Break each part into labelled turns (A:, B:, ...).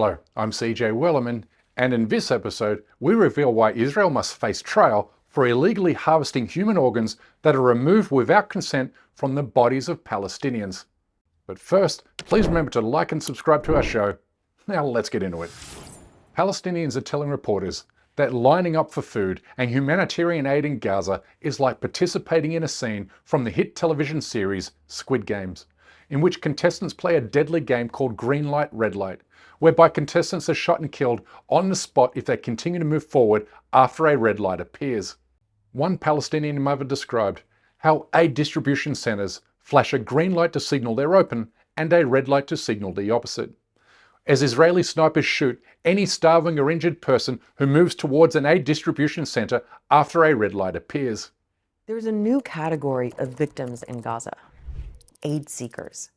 A: Hello, I'm CJ Wellerman, and in this episode, we reveal why Israel must face trial for illegally harvesting human organs that are removed without consent from the bodies of Palestinians. But first, please remember to like and subscribe to our show. Now let's get into it. Palestinians are telling reporters that lining up for food and humanitarian aid in Gaza is like participating in a scene from the hit television series Squid Games, in which contestants play a deadly game called Green Light, Red Light, whereby contestants are shot and killed on the spot if they continue to move forward after a red light appears. One Palestinian mother described how aid distribution centres flash a green light to signal they're open and a red light to signal the opposite. As Israeli snipers shoot any starving or injured person who moves towards an aid distribution centre after a red light appears.
B: There's a new category of victims in Gaza: aid seekers.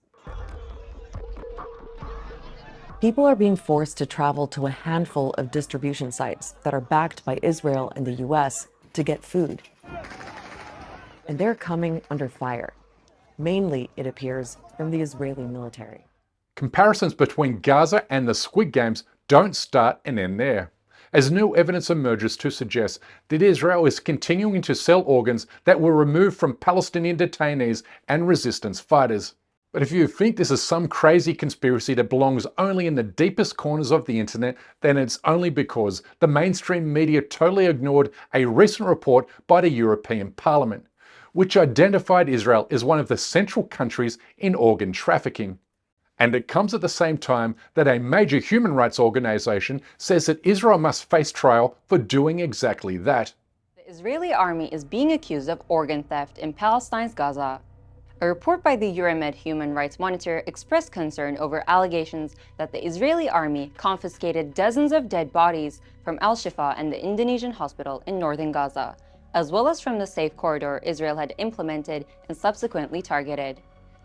B: People are being forced to travel to a handful of distribution sites that are backed by Israel and the US to get food. And they're coming under fire. Mainly, it appears, from the Israeli military.
A: Comparisons between Gaza and the Squid Games don't start and end there, as new evidence emerges to suggest that Israel is continuing to sell organs that were removed from Palestinian detainees and resistance fighters. But if you think this is some crazy conspiracy that belongs only in the deepest corners of the internet, then it's only because the mainstream media totally ignored a recent report by the European Parliament, which identified Israel as one of the central countries in organ trafficking. And it comes at the same time that a major human rights organization says that Israel must face trial for doing exactly that.
C: The Israeli army is being accused of organ theft in Palestine's Gaza. A report by the Euromed Human Rights Monitor expressed concern over allegations that the Israeli army confiscated dozens of dead bodies from Al-Shifa and the Indonesian hospital in northern Gaza, as well as from the safe corridor Israel had implemented and subsequently targeted.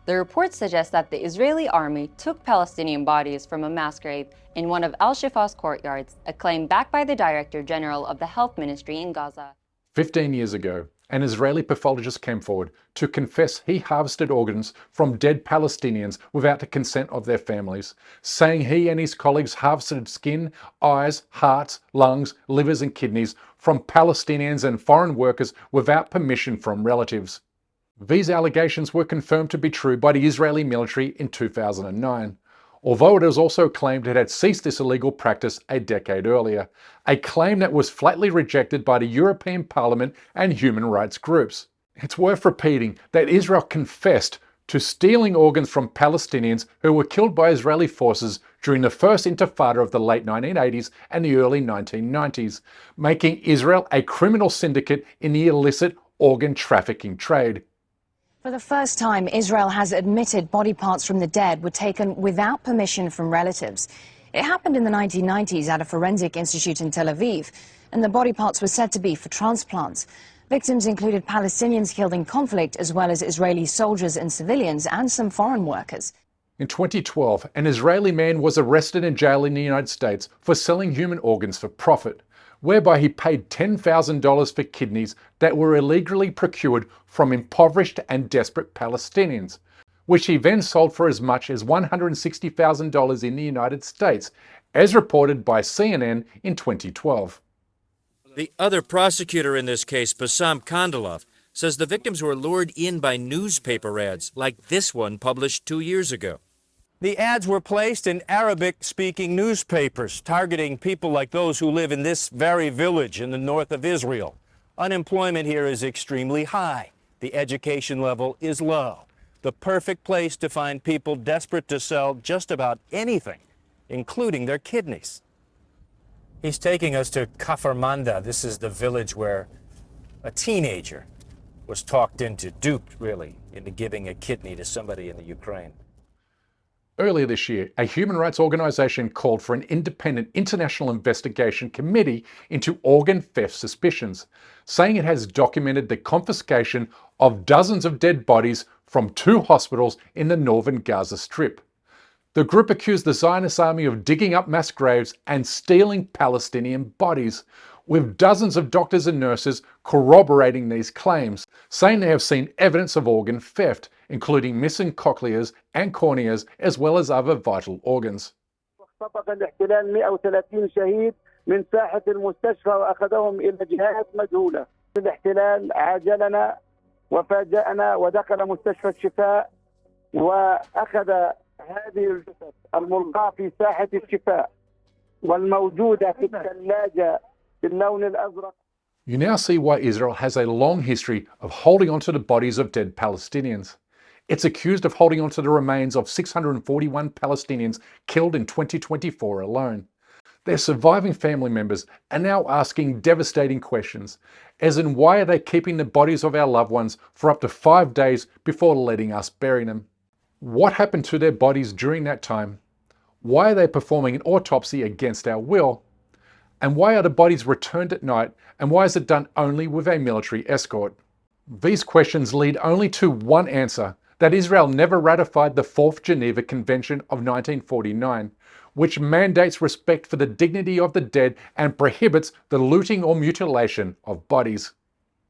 C: The report suggests that the Israeli army took Palestinian bodies from a mass grave in one of Al-Shifa's courtyards, a claim backed by the Director General of the Health Ministry in Gaza.
A: 15 years ago, an Israeli pathologist came forward to confess he harvested organs from dead Palestinians without the consent of their families, saying he and his colleagues harvested skin, eyes, hearts, lungs, livers and kidneys from Palestinians and foreign workers without permission from relatives. These allegations were confirmed to be true by the Israeli military in 2009, although it is also claimed it had ceased this illegal practice a decade earlier, a claim that was flatly rejected by the European Parliament and human rights groups. It's worth repeating that Israel confessed to stealing organs from Palestinians who were killed by Israeli forces during the first intifada of the late 1980s and the early 1990s, making Israel a criminal syndicate in the illicit organ trafficking trade.
D: For the first time, Israel has admitted body parts from the dead were taken without permission from relatives. It happened in the 1990s at a forensic institute in Tel Aviv, and the body parts were said to be for transplants. Victims included Palestinians killed in conflict, as well as Israeli soldiers and civilians, and some foreign workers.
A: In 2012, an Israeli man was arrested and jailed in the United States for selling human organs for profit, whereby he paid $10,000 for kidneys that were illegally procured from impoverished and desperate Palestinians, which he then sold for as much as $160,000 in the United States, as reported by CNN in 2012.
E: The other prosecutor in this case, Bassam Kandilov, says the victims were lured in by newspaper ads like this one published 2 years ago.
F: The ads were placed in Arabic-speaking newspapers, targeting people like those who live in this very village in the north of Israel. Unemployment here is extremely high. The education level is low. The perfect place to find people desperate to sell just about anything, including their kidneys. He's taking us to Kafr Manda. This is the village where a teenager was talked into, duped really, into giving a kidney to somebody in the Ukraine.
A: Earlier this year, a human rights organization called for an independent international investigation committee into organ theft suspicions, saying it has documented the confiscation of dozens of dead bodies from 2 hospitals in the northern Gaza Strip. The group accused the Zionist army of digging up mass graves and stealing Palestinian bodies, with dozens of doctors and nurses corroborating these claims, saying they have seen evidence of organ theft, including missing cochleas and corneas, as well as other vital organs.
G: اختطف الاحتلال 130 شهيد من ساحة المستشفى وأخذهم إلى جهات مجهولة. الاحتلال عاجلنا وفاجأنا ودخل مستشفى الشفاء وأخذ هذه الجثث الملقاة في ساحة الشفاء والموجودة في الثلاجة باللون الأزرق.
A: You now see why Israel has a long history of holding onto the bodies of dead Palestinians. It's accused of holding onto the remains of 641 Palestinians killed in 2024 alone. Their surviving family members are now asking devastating questions, as in why are they keeping the bodies of our loved ones for up to 5 days before letting us bury them? What happened to their bodies during that time? Why are they performing an autopsy against our will? And why are the bodies returned at night, and why is it done only with a military escort? These questions lead only to one answer, that Israel never ratified the 4th Geneva Convention of 1949, which mandates respect for the dignity of the dead and prohibits the looting or mutilation of bodies.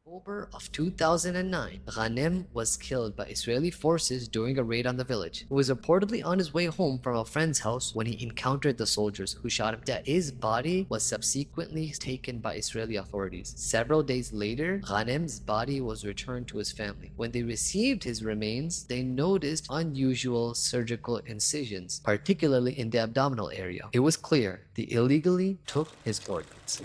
H: October of 2009, Ghanem was killed by Israeli forces during a raid on the village. He was reportedly on his way home from a friend's house when he encountered the soldiers who shot him dead. His body was subsequently taken by Israeli authorities. Several days later, Ghanem's body was returned to his family. When they received his remains, they noticed unusual surgical incisions, particularly in the abdominal area. It was clear they illegally took his organs.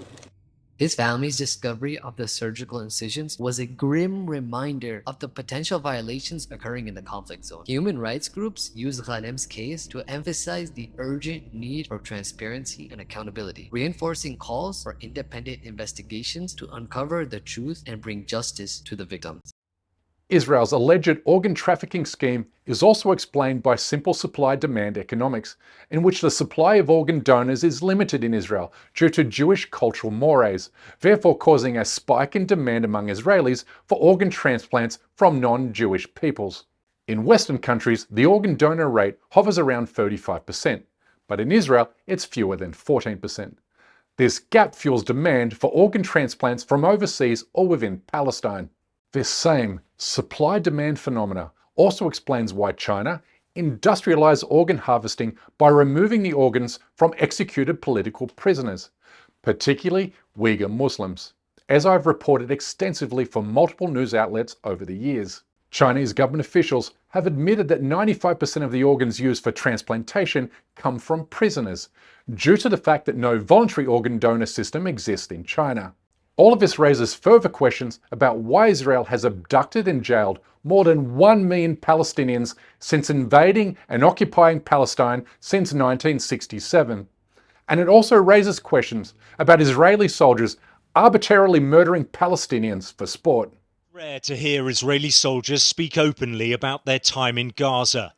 H: His family's discovery of the surgical incisions was a grim reminder of the potential violations occurring in the conflict zone. Human rights groups used Ghanem's case to emphasize the urgent need for transparency and accountability, reinforcing calls for independent investigations to uncover the truth and bring justice to the victims.
A: Israel's alleged organ trafficking scheme is also explained by simple supply-demand economics, in which the supply of organ donors is limited in Israel due to Jewish cultural mores, therefore causing a spike in demand among Israelis for organ transplants from non-Jewish peoples. In Western countries, the organ donor rate hovers around 35%, but in Israel it's fewer than 14%. This gap fuels demand for organ transplants from overseas or within Palestine. This same supply-demand phenomena also explains why China industrialized organ harvesting by removing the organs from executed political prisoners, particularly Uyghur Muslims, as I've reported extensively for multiple news outlets over the years. Chinese government officials have admitted that 95% of the organs used for transplantation come from prisoners, due to the fact that no voluntary organ donor system exists in China. All of this raises further questions about why Israel has abducted and jailed more than 1 million Palestinians since invading and occupying Palestine since 1967. And it also raises questions about Israeli soldiers arbitrarily murdering Palestinians for sport.
I: Rare to hear Israeli soldiers speak openly about their time in Gaza.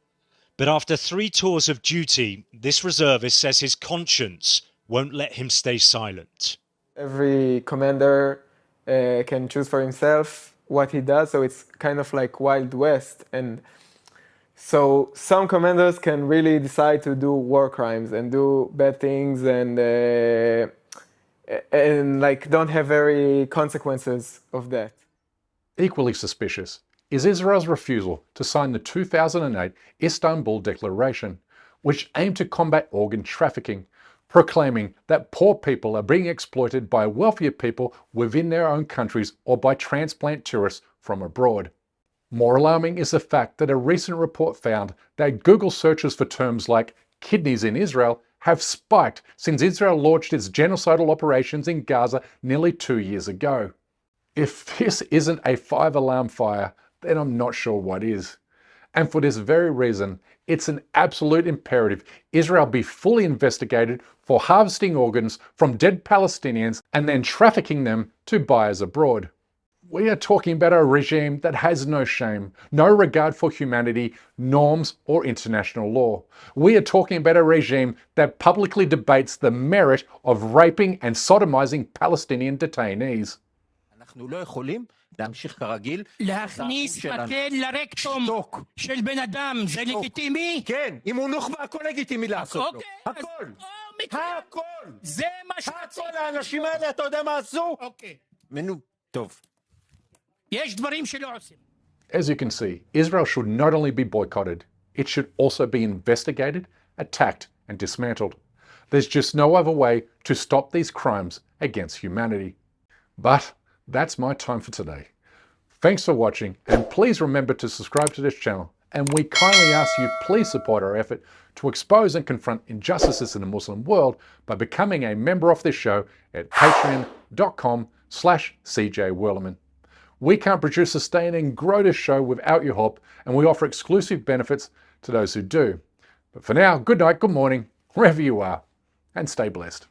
I: But after 3 tours of duty, this reservist says his conscience won't let him stay silent.
J: Every commander can choose for himself what he does, so it's kind of like Wild West. And so some commanders can really decide to do war crimes and do bad things and like don't have very consequences of that.
A: Equally suspicious is Israel's refusal to sign the 2008 Istanbul Declaration, which aimed to combat organ trafficking, proclaiming that poor people are being exploited by wealthier people within their own countries or by transplant tourists from abroad. More alarming is the fact that a recent report found that Google searches for terms like kidneys in Israel have spiked since Israel launched its genocidal operations in Gaza nearly 2 years ago. If this isn't a 5-alarm fire, then I'm not sure what is. And for this very reason, it's an absolute imperative Israel be fully investigated for harvesting organs from dead Palestinians and then trafficking them to buyers abroad. We are talking about a regime that has no shame, no regard for humanity, norms, or international law. We are talking about a regime that publicly debates the merit of raping and sodomizing Palestinian detainees.
K: אנחנו לא יכולים להמשיך כרגיל.
L: להכניס מקל לרקטום של בן אדם, זה לגיטימי?
K: כן, אם הוא נוח'בה, הכל לגיטימי לעשות לו. הכל. הכל.
L: זה מה שרציתי.
K: הכל, האנשים האלה, אתה יודע מה עשו?
L: אוקיי.
K: נו, טוב.
L: יש דברים שלא עושים.
A: As you can see, Israel should not only be boycotted, it should also be investigated, attacked, and dismantled. There's just no other way to stop these crimes against humanity. But that's my time for today. Thanks for watching, and please remember to subscribe to this channel, and we kindly ask you please support our effort to expose and confront injustices in the Muslim world by becoming a member of this show at patreon.com/CJWirleman. We can't produce, sustain and grow this show without your help, and we offer exclusive benefits to those who do. But for now, good night, good morning, wherever you are, and stay blessed.